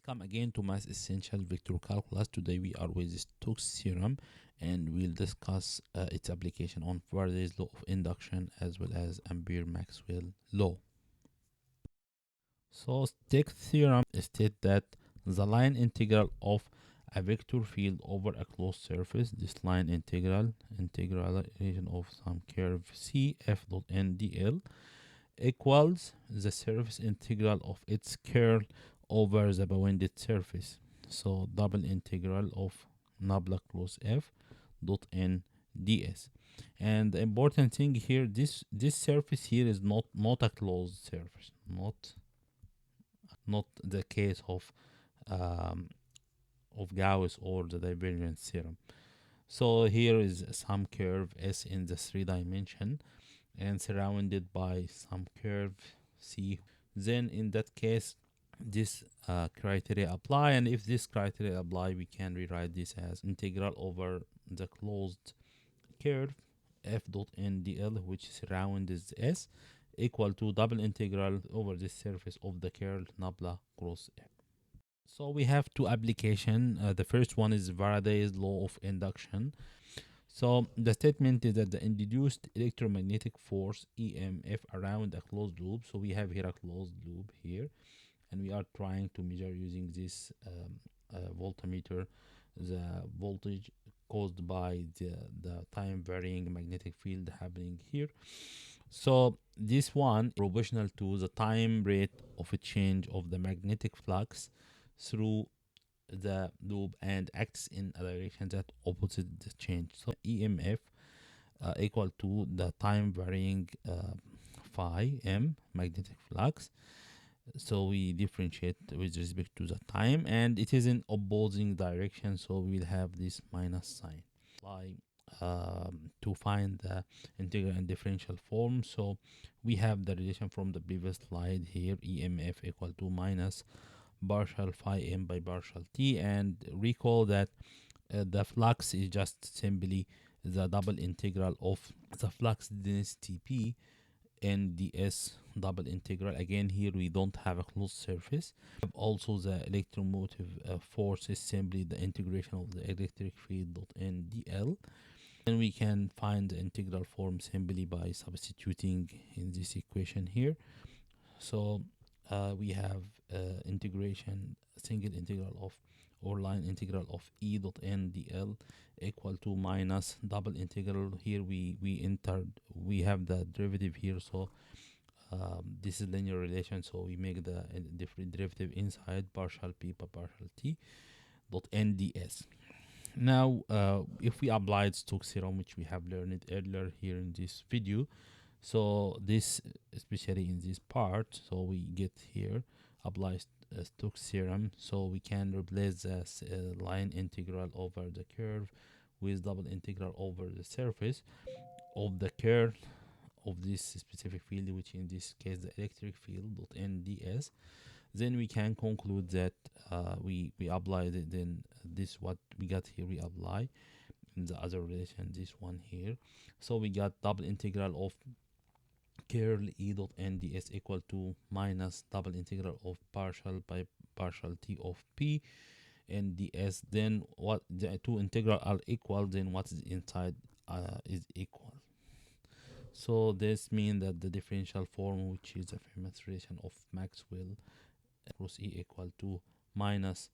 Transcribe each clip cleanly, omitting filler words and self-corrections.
Welcome again to Math Essential Vector Calculus. Today we are with Stokes Theorem and we'll discuss its application on Faraday's law of induction as well as Ampere-Maxwell law. So Stokes Theorem states that the line integral of a vector field over a closed surface, this line integral region of some curve C f dot n dl equals the surface integral of its curl over the bounded surface. So double integral of nabla close f dot n ds. And the important thing here, this surface here is not a closed surface, not the case of Gauss or the divergence theorem. So here is some curve S in the 3-dimension and surrounded by some curve C. Then in that case, this criteria apply, and if this criteria apply, we can rewrite this as integral over the closed curve f dot n dl, which surrounds S, equal to double integral over the surface of the curve nabla cross f. So we have two applications. The first one is Faraday's law of induction. So the statement is that the induced electromagnetic force EMF around a closed loop. So we have here a closed loop here, and we are trying to measure using this voltmeter the voltage caused by the time varying magnetic field happening here. So this one proportional to the time rate of a change of the magnetic flux through the loop and acts in a direction that opposite the change. So EMF equal to the time varying phi m magnetic flux. So we differentiate with respect to the time, and it is in opposing direction, so we'll have this minus sign. To find the integral and differential form, so we have the relation from the previous slide here, EMF equal to minus partial phi m by partial t, and recall that the flux is just simply the double integral of the flux density P and ds double integral. Again, here we don't have a closed surface. Also, the electromotive force is simply the integration of the electric field dot n dl. And we can find the integral form simply by substituting in this equation here. So we have integration, single integral of, or line integral of E dot n dl equal to minus double integral. Here we have the derivative here, so this is linear relation, so we make the different derivative inside partial p by partial t dot n ds. Now if we applied Stokes theorem, which we have learned earlier here in this video, so this, especially in this part, so we get here applies Stokes theorem, so we can replace this line integral over the curve with double integral over the surface of the curve of this specific field, which in this case the electric field dot n ds. Then we can conclude that we apply then this, what we got here, we apply in the other relation, this one here. So we got double integral of curl E dot n ds equal to minus double integral of partial by partial t of p and ds. Then what the two integral are equal, then what is inside is equal. So this means that the differential form, which is a famous relation of Maxwell cross E equal to minus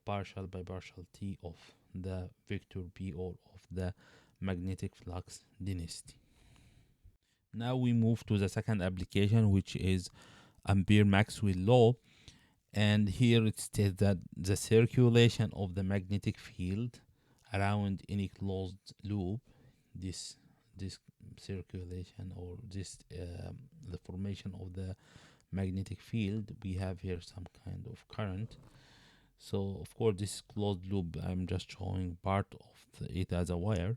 partial by partial t of the vector p, or of the magnetic flux density. Now we move to the second application, which is Ampere-Maxwell law, and here it states that the circulation of the magnetic field around any closed loop, this circulation, or this the formation of the magnetic field, we have here some kind of current. So of course this closed loop, I'm just showing part of it as a wire,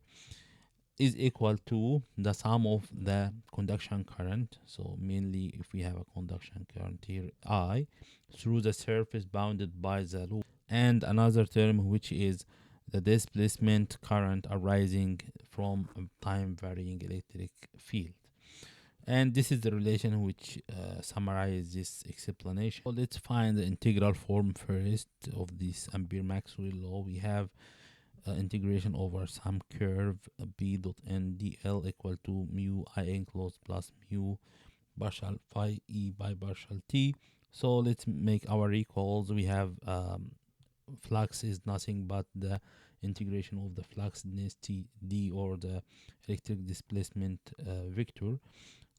is equal to the sum of the conduction current. So mainly if we have a conduction current here, I, through the surface bounded by the loop, and another term which is the displacement current arising from a time varying electric field. And this is the relation which summarizes this explanation. So let's find the integral form first of this Ampere-Maxwell law. We have integration over some curve b dot n dl equal to mu I enclosed plus mu partial phi e by partial t. So let's make our recalls. We have flux is nothing but the integration of the flux density d, or the electric displacement vector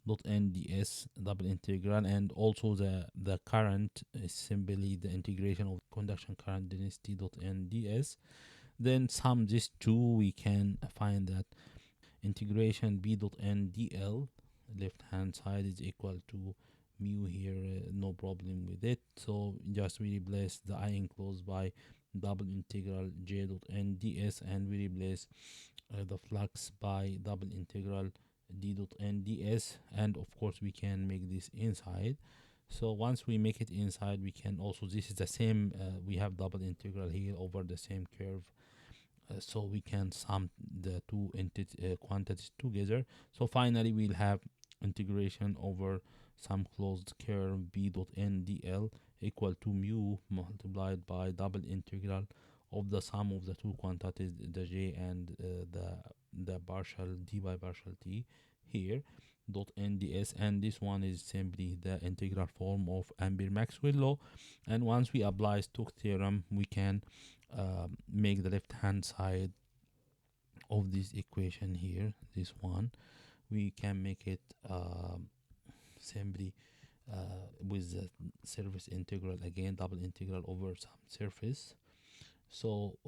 dot n ds double integral, and also the current is simply the integration of conduction current density dot n ds. Then sum these two, we can find that integration b dot n dl left hand side is equal to mu here, no problem with it. So just we replace the I enclosed by double integral j dot n ds, and we replace the flux by double integral d dot n ds, and of course we can make this inside. So once we make it inside, we can also, this is the same, we have double integral here over the same curve, so we can sum the two quantities together. So finally we'll have integration over some closed curve b dot n dl equal to mu multiplied by double integral of the sum of the two quantities, the j and the partial d by partial t here dot nds, and this one is simply the integral form of Ampere-Maxwell law. And once we apply Stokes theorem, we can make the left hand side of this equation here, this one, we can make it simply with the surface integral, again double integral over some surface. So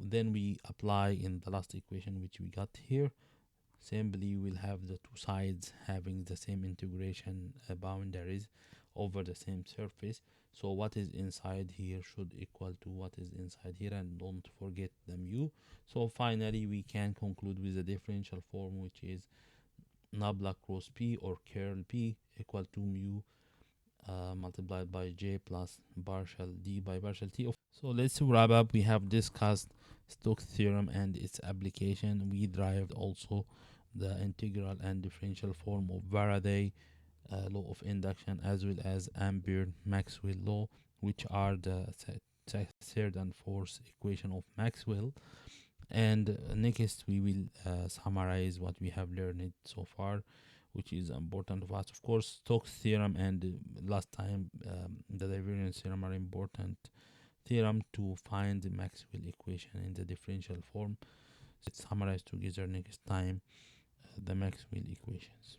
then we apply in the last equation which we got here, simply we'll have the two sides having the same integration boundaries over the same surface. So what is inside here should equal to what is inside here, and don't forget the mu. So finally we can conclude with the differential form, which is nabla cross p or curl p equal to mu multiplied by j plus partial d by partial t. So let's wrap up. We have discussed Stokes theorem and its application. We derived also the integral and differential form of Faraday law of induction, as well as Ampere-Maxwell law, which are the third and fourth equation of Maxwell. And next we will summarize what we have learned so far, which is important to us. Of course, Stokes theorem and last time the divergence theorem are important theorem to find the Maxwell equation in the differential form. Let's summarize together next time the Maxwell equations.